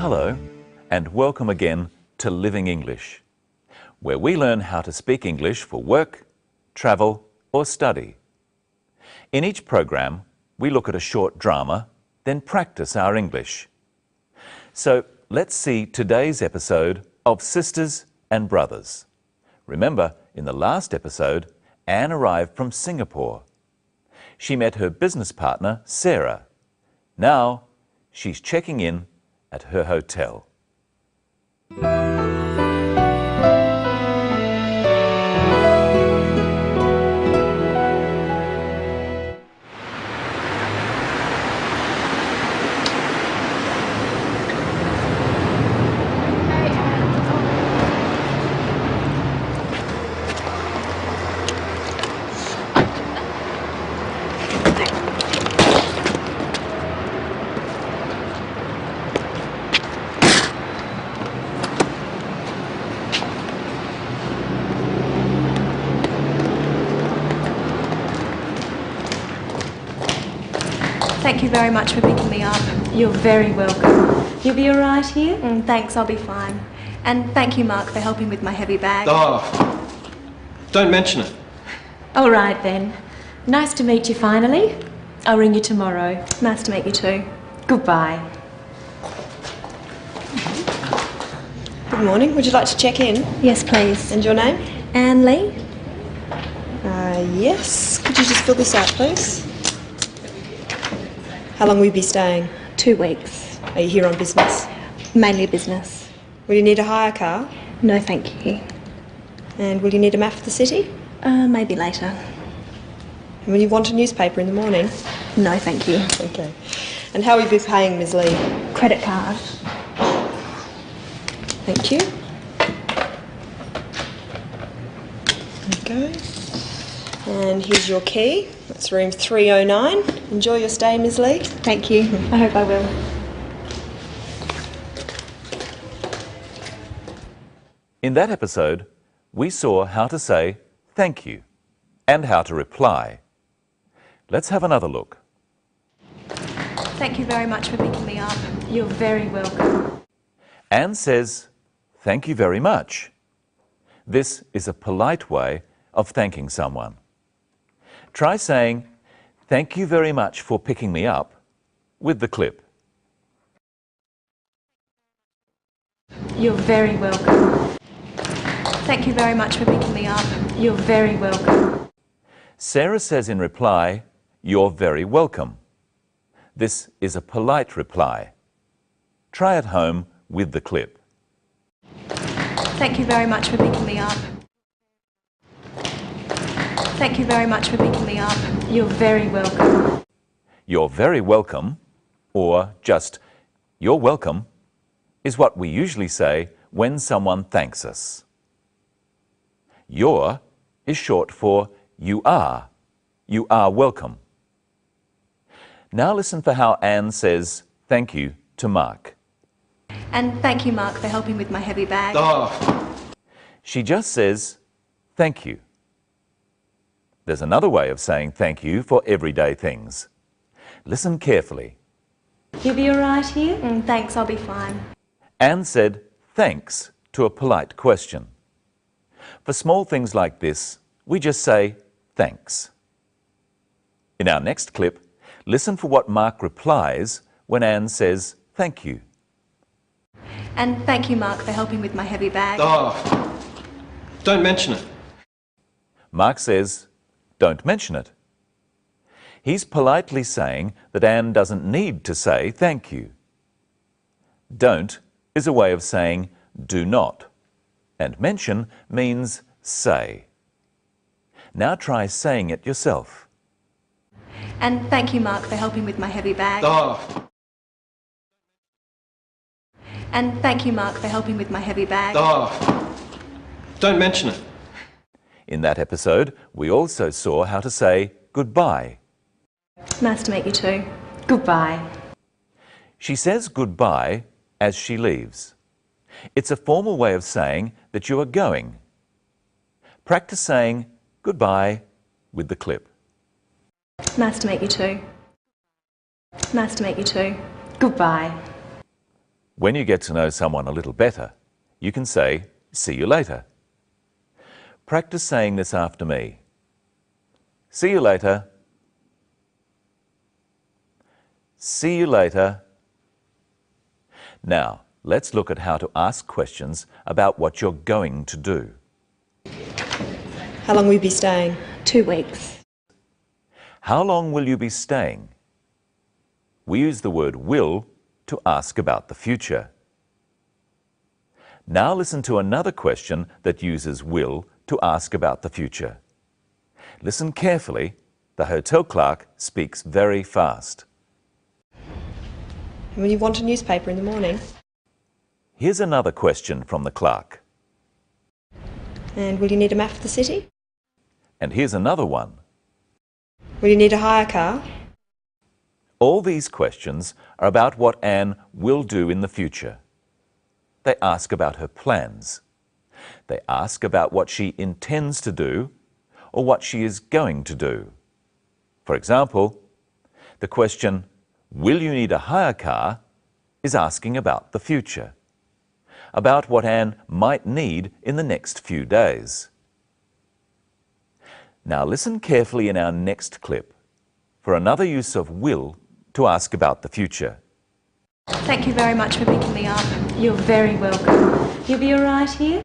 Hello, and welcome again to Living English, where we learn how to speak English for work, travel, or study. In each program, we look at a short drama, then practice our English. So let's see today's episode of Sisters and Brothers. Remember, in the last episode, Anne arrived from Singapore. She met her business partner, Sarah. Now, she's checking in at her hotel. Thank you very much for picking me up. You're very welcome. You'll be all right here? Thanks, I'll be fine. And thank you, Mark, for helping with my heavy bag. Oh, don't mention it. All right then. Nice to meet you finally. I'll ring you tomorrow. Nice to meet you too. Goodbye. Good morning. Would you like to check in? Yes, please. And your name? Anne Lee? Yes. Could you just fill this out, please? How long will you be staying? 2 weeks. Are you here on business? Mainly business. Will you need a hire car? No, thank you. And will you need a map of the city? Maybe later. And will you want a newspaper in the morning? No, thank you. Okay. And how will you be paying, Ms. Lee? Credit card. Thank you. There you go. And here's your key. That's room 309. Enjoy your stay, Ms. Lee. Thank you. I hope I will. In that episode, we saw how to say thank you and how to reply. Let's have another look. Thank you very much for picking me up. You're very welcome. Anne says, thank you very much. This is a polite way of thanking someone. Try saying, thank you very much for picking me up with the clip. You're very welcome. Thank you very much for picking me up. You're very welcome. Sarah says in reply, you're very welcome. This is a polite reply. Try at home with the clip. Thank you very much for picking me up. Thank you very much for picking me up. You're very welcome. You're very welcome, or just you're welcome, is what we usually say when someone thanks us. Your is short for you are. You are welcome. Now listen for how Anne says thank you to Mark. And thank you, Mark, for helping with my heavy bag. Oh, She just says thank you. There's another way of saying thank you for everyday things. Listen carefully. You'll be all right here? Thanks, I'll be fine. Anne said thanks to a polite question. For small things like this, we just say thanks. In our next clip, listen for what Mark replies when Anne says thank you. And thank you, Mark, for helping with my heavy bag. oh, don't mention it. Mark says, don't mention it. He's politely saying that Anne doesn't need to say thank you. Don't is a way of saying do not, and mention means say. Now try saying it yourself. And thank you, Mark, for helping with my heavy bag. Oh, And thank you, Mark, for helping with my heavy bag. oh, don't mention it. In that episode, we also saw how to say goodbye. Nice to meet you too. Goodbye. She says goodbye as she leaves. It's a formal way of saying that you are going. Practice saying goodbye with the clip. Nice to meet you too. Nice to meet you too. Goodbye. When you get to know someone a little better, you can say, "See you later." Practice saying this after me. See you later. See you later. Now, let's look at how to ask questions about what you're going to do. How long will you be staying? 2 weeks. How long will you be staying? We use the word will to ask about the future. Now listen to another question that uses will to ask about the future. Listen carefully. The hotel clerk speaks very fast. Will you want a newspaper in the morning? Here's another question from the clerk. And will you need a map of the city? And here's another one. Will you need a hire car? All these questions are about what Anne will do in the future. They ask about her plans. They ask about what she intends to do or what she is going to do. For example, the question, "Will you need a hire car?" is asking about the future, about what Anne might need in the next few days. Now listen carefully in our next clip for another use of will to ask about the future. Thank you very much for picking me up. You're very welcome. You'll be all right here?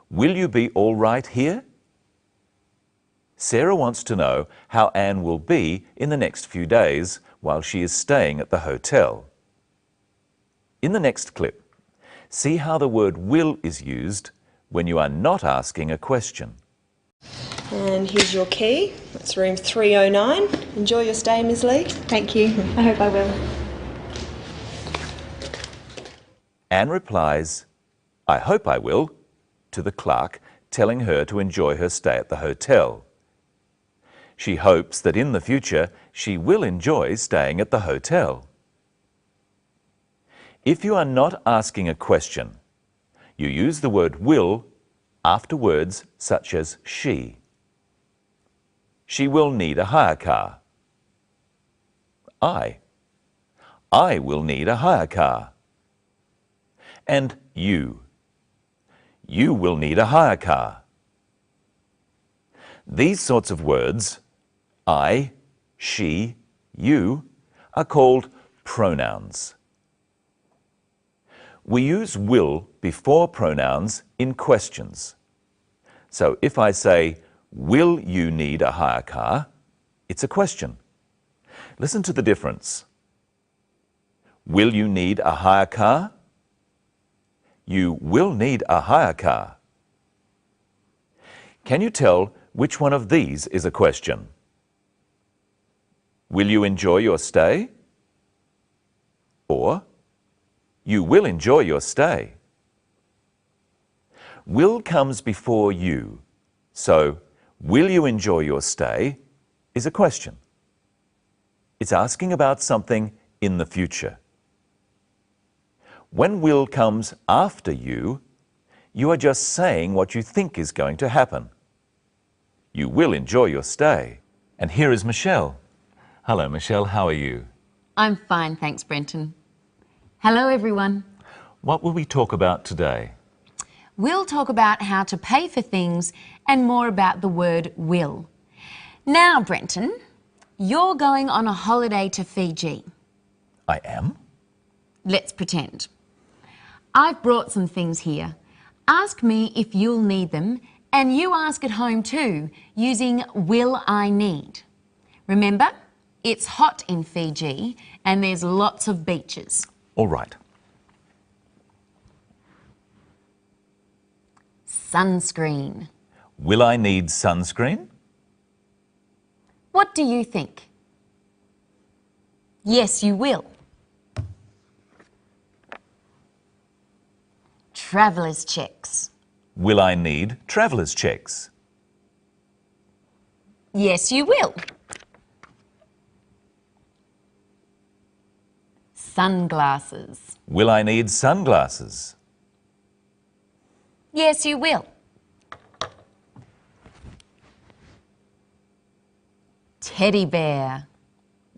Will you be all right here? Sarah wants to know how Anne will be in the next few days while she is staying at the hotel. In the next clip, see how the word will is used when you are not asking a question. And here's your key. That's room 309. Enjoy your stay, Ms. Lee. Thank you. I hope I will. Anne replies, "I hope I will," to the clerk, telling her to enjoy her stay at the hotel. She hopes that in the future she will enjoy staying at the hotel. If you are not asking a question, you use the word will after words such as she. She will need a hire car. I will need a hire car. And you will need a hire car. These sorts of words, I, she, you, are called pronouns. We use will before pronouns in questions. So if I say, "Will you need a hire car?" it's a question. Listen to the difference. Will you need a hire car? You will need a hire car. Can you tell which one of these is a question? Will you enjoy your stay? Or, you will enjoy your stay. Will comes before you, so will you enjoy your stay is a question. It's asking about something in the future. When will comes after you, you are just saying what you think is going to happen. You will enjoy your stay. And here is Michelle. Hello, Michelle. How are you? I'm fine, thanks, Brenton. Hello, everyone. What will we talk about today? We'll talk about how to pay for things and more about the word will. Now, Brenton, you're going on a holiday to Fiji. I am? Let's pretend. I've brought some things here. Ask me if you'll need them, and you ask at home too, using will I need. Remember, it's hot in Fiji and there's lots of beaches. All right. Sunscreen. Will I need sunscreen? What do you think? Yes, you will. Traveller's checks. Will I need traveller's checks? Yes, you will. Sunglasses. Will I need sunglasses? Yes, you will. Teddy bear.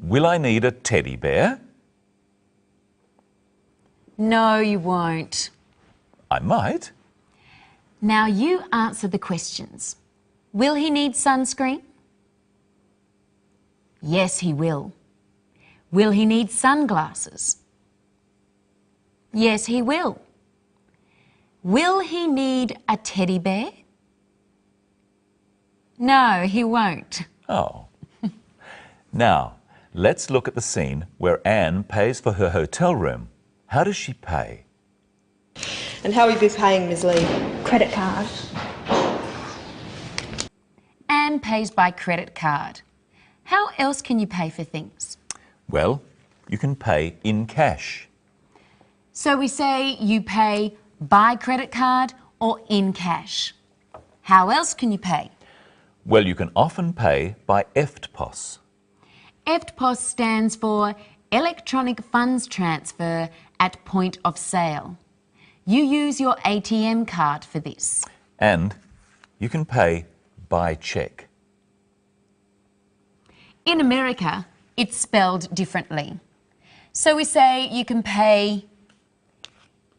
Will I need a teddy bear? No, you won't. I might. Now you answer the questions. Will he need sunscreen? Yes, he will. Will he need sunglasses? Yes, he will. Will he need a teddy bear? No, he won't. Oh. Now, let's look at the scene where Anne pays for her hotel room. How does she pay? And how will you be paying, Ms. Lee? Credit card. Anne pays by credit card. How else can you pay for things? Well, you can pay in cash. So we say you pay by credit card or in cash. How else can you pay? Well, you can often pay by EFTPOS. EFTPOS stands for Electronic Funds Transfer at Point of Sale. You use your ATM card for this. And you can pay by cheque. In America, it's spelled differently. So we say you can pay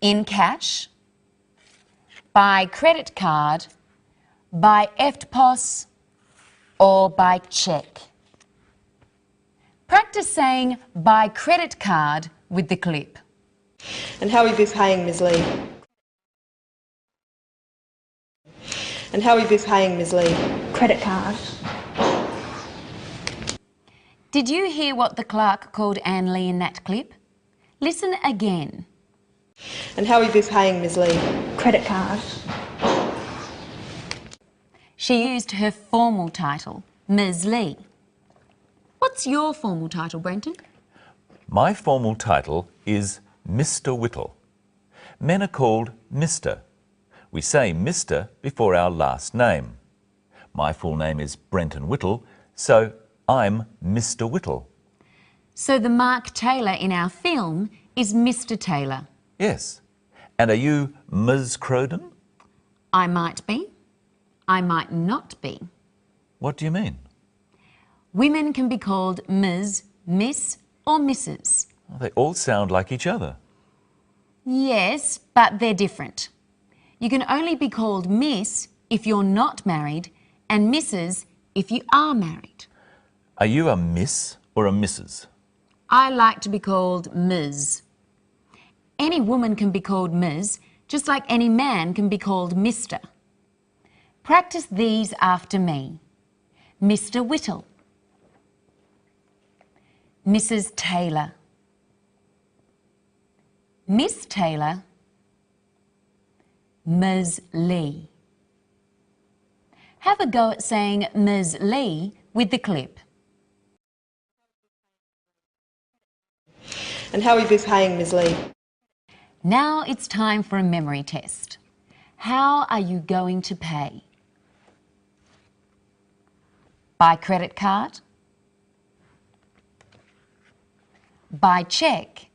in cash, by credit card, by EFTPOS, or by cheque. Practice saying by credit card with the clip. And how will you be paying, Ms. Lee? And how will you be paying, Ms. Lee? Credit card. Did you hear what the clerk called Anne Lee in that clip? Listen again. And how will you be paying, Ms. Lee? Credit card. She used her formal title, Ms. Lee. What's your formal title, Brenton? My formal title is Mr. Whittle. Men are called Mr. We say Mr. before our last name. My full name is Brenton Whittle, so I'm Mr. Whittle. So the Mark Taylor in our film is Mr. Taylor. Yes. And are you Ms. Crowden? I might be. I might not be. What do you mean? Women can be called Ms., Miss or Mrs. Well, they all sound like each other. Yes, but they're different. You can only be called Miss if you're not married and Mrs. if you are married. Are you a Miss or a Mrs.? I like to be called Ms. Any woman can be called Ms., just like any man can be called Mr. Practice these after me. Mr. Whittle. Mrs. Taylor. Miss Taylor. Ms. Lee. Have a go at saying Ms. Lee with the clip. And how will you be paying, Ms. Lee? Now it's time for a memory test. How are you going to pay? By credit card? By cheque?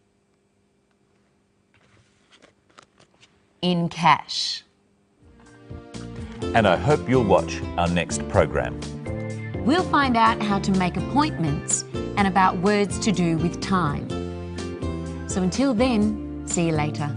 In cash? And I hope you'll watch our next program. We'll find out how to make appointments and about words to do with time. So until then, see you later.